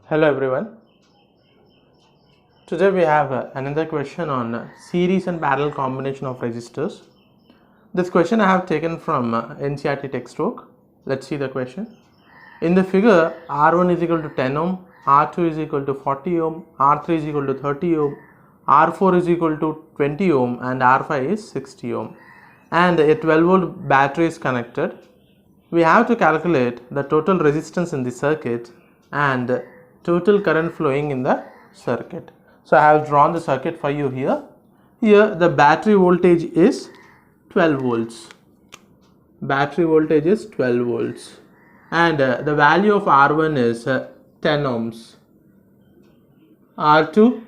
Hello everyone. Today we have another question on series and parallel combination of resistors. This question I have taken from NCERT textbook. Let's see the question. In the figure, R1 is equal to 10 ohm, R2 is equal to 40 ohm, R3 is equal to 30 ohm, R4 is equal to 20 ohm and R5 is 60 ohm. And a 12 volt battery is connected. We have to calculate the total resistance in the circuit and total current flowing in the circuit. So I have drawn the circuit for you here. Here the battery voltage is 12 volts. Battery voltage is 12 volts. And the value of R1 is 10 ohms. R2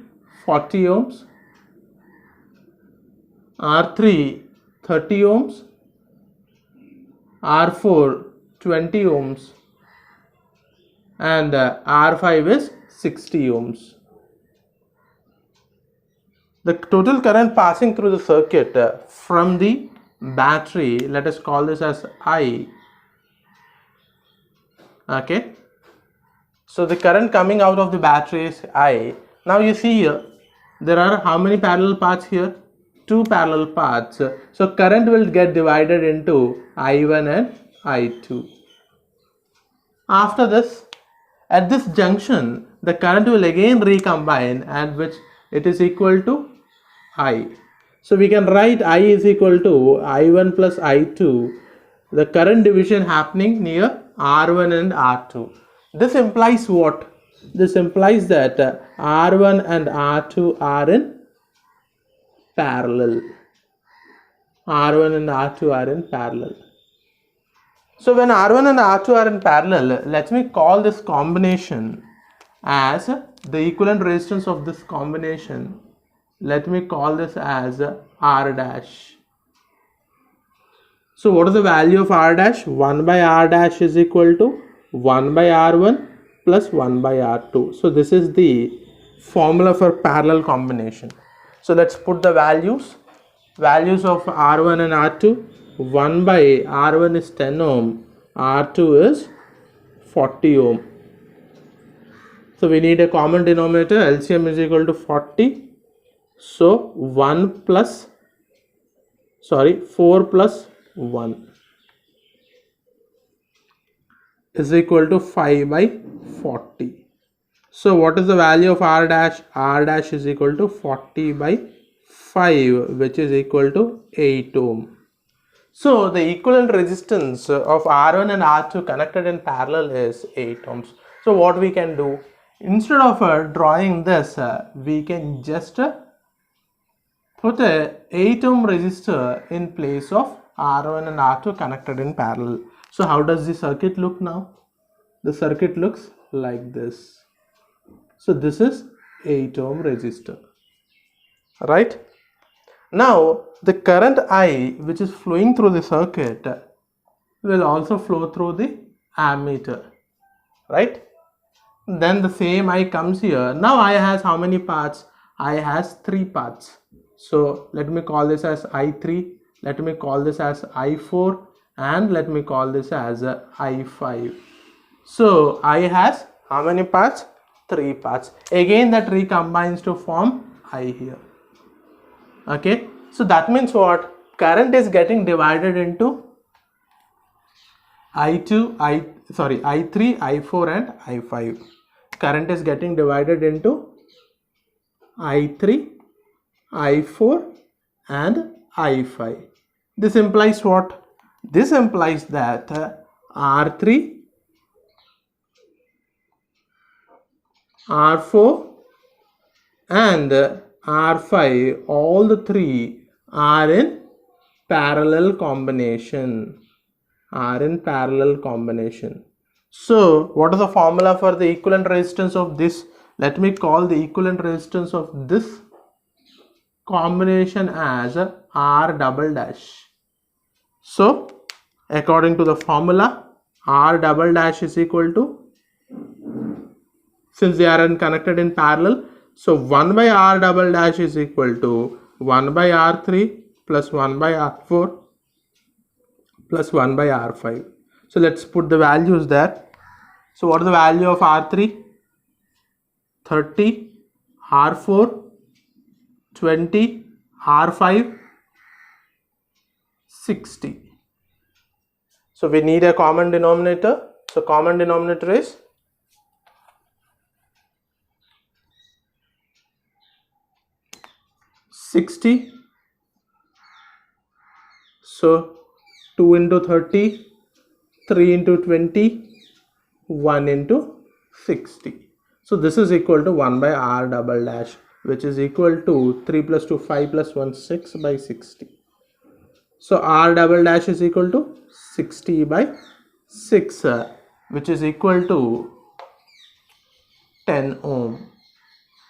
40 ohms. R3 30 ohms. R4 20 ohms and R5 is 60 ohms. The total current passing through the circuit from the battery, let us call this as I. Okay. So the current coming out of the battery is I. Now you see here, there are how many parallel paths here? Two parallel paths. So current will get divided into I1 and I2. After this, at this junction, the current will again recombine and which it is equal to I. So we can write I is equal to I1 plus I2, the current division happening near R1 and R2. This implies what? This implies that R1 and R2 are in parallel. R1 and R2 are in parallel. So when R1 and R2 are in parallel, let me call this combination as the equivalent resistance of this combination. Let me call this as R dash. So what is the value of R dash? 1 by R dash is equal to 1 by R1 plus 1 by R2. So this is the formula for parallel combination. So let's put the values of R1 and R2. 1 by R1 is 10 ohm, R2 is 40 ohm. So we need a common denominator. LCM is equal to 40. So 4 plus 1 is equal to 5 by 40. So what is the value of R dash? R dash is equal to 40 by 5, which is equal to 8 ohm. So the equivalent resistance of R1 and R2 connected in parallel is 8 ohms. So what we can do, instead of drawing this, we can just put a 8 ohm resistor in place of R1 and R2 connected in parallel. So how does the circuit look now? The circuit looks like this. So this is 8 ohm resistor, right? Now the current I which is flowing through the circuit will also flow through the ammeter, right? Then the same I comes here. Now I has how many paths? I has 3 paths. So let me call this as I3, let me call this as I4 and let me call this as I5. So I has how many paths? 3 paths. Again that recombines to form I here. Okay, so that means what? Current is getting divided into I3, I4 and I5. Current is getting divided into I3, I4 and I5. This implies what? This implies that R3, R4 and R5, all the 3 are in parallel combination. So what is the formula for the equivalent resistance of this? Let me call the equivalent resistance of this combination as R double dash. So according to the formula, R double dash is equal to, since they are connected in parallel, so 1 by R double dash is equal to 1 by R3 plus 1 by R4 plus 1 by R5. So let's put the values there. So what is the value of R3? 30, R4, 20, R5, 60. So we need a common denominator. So common denominator is 60. So 2 into 30, 3 into 20, 1 into 60. So this is equal to 1 by R double dash, which is equal to 3 plus 2, 5 plus 1, 6 by 60. So R double dash is equal to 60 by 6, which is equal to 10 ohm.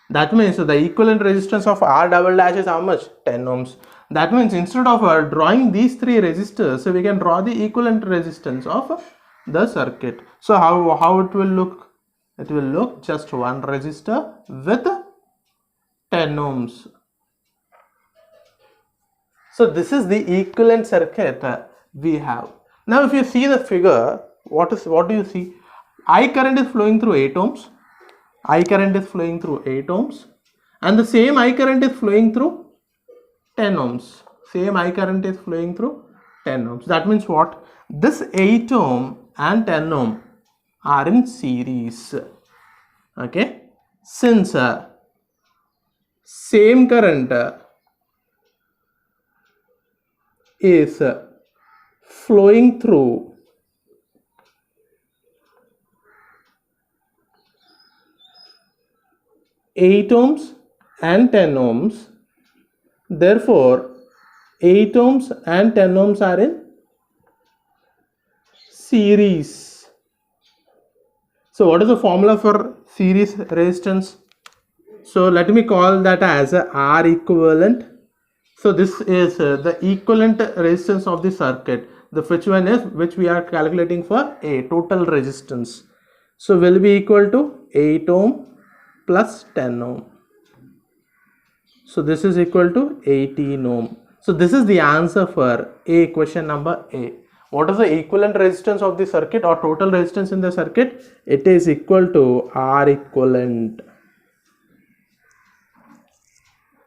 That means the equivalent resistance of R double dash is how much? 10 ohms. That means instead of drawing these three resistors, so we can draw the equivalent resistance of the circuit. So how it will look? It will look just one resistor with 10 ohms. So this is the equivalent circuit we have. Now if you see the figure, what do you see? I current is flowing through 8 ohms. I current is flowing through 8 ohms, and the same I current is flowing through 10 ohms. Same I current is flowing through 10 ohms. That means what? This 8 ohm and 10 ohm are in series. Okay, since same current is flowing through 8 ohms and 10 ohms, therefore 8 ohms and 10 ohms are in series. So what is the formula for series resistance? So let me call that as R equivalent. So this is the equivalent resistance of the circuit. The which we are calculating for a total resistance. So will be equal to 8 ohm plus 10 ohm. So this is equal to 18 ohm. So this is the answer for A, question number A. What is the equivalent resistance of the circuit or total resistance in the circuit? It is equal to R equivalent.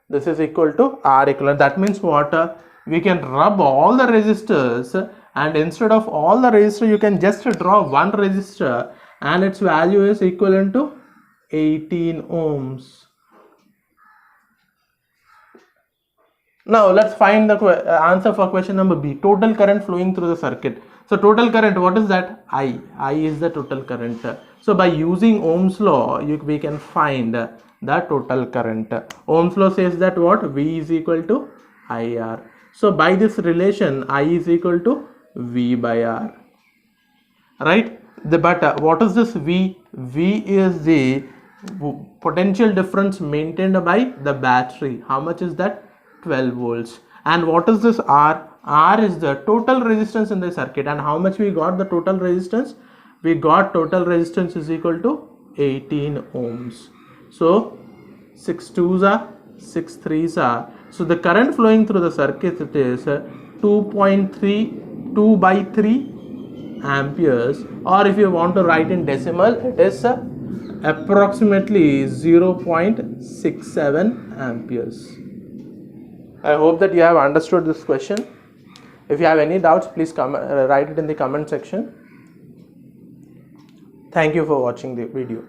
This is equal to R equivalent. That means what? We can rub all the resistors, and instead of all the resistors, you can just draw one resistor, and its value is equivalent to 18 ohms. Now let's find the answer for question number B. Total current flowing through the circuit. So total current, what is that? I is the total current. So by using Ohm's law, we can find the total current. Ohm's law says that what? V is equal to IR. So by this relation, I is equal to V by R. Right? But what is this V? V is the potential difference maintained by the battery. How much is that? 12 volts. And what is this R? R is the total resistance in the circuit. And how much we got the total resistance? We got total resistance is equal to 18 ohms. So 6 2s are 6 3s are. So the current flowing through the circuit, it is 2.32 by 3 amperes, or if you want to write in decimal, it is approximately 0.67 amperes. I hope that you have understood this question. If you have any doubts, please write it in the comment section. Thank you for watching the video.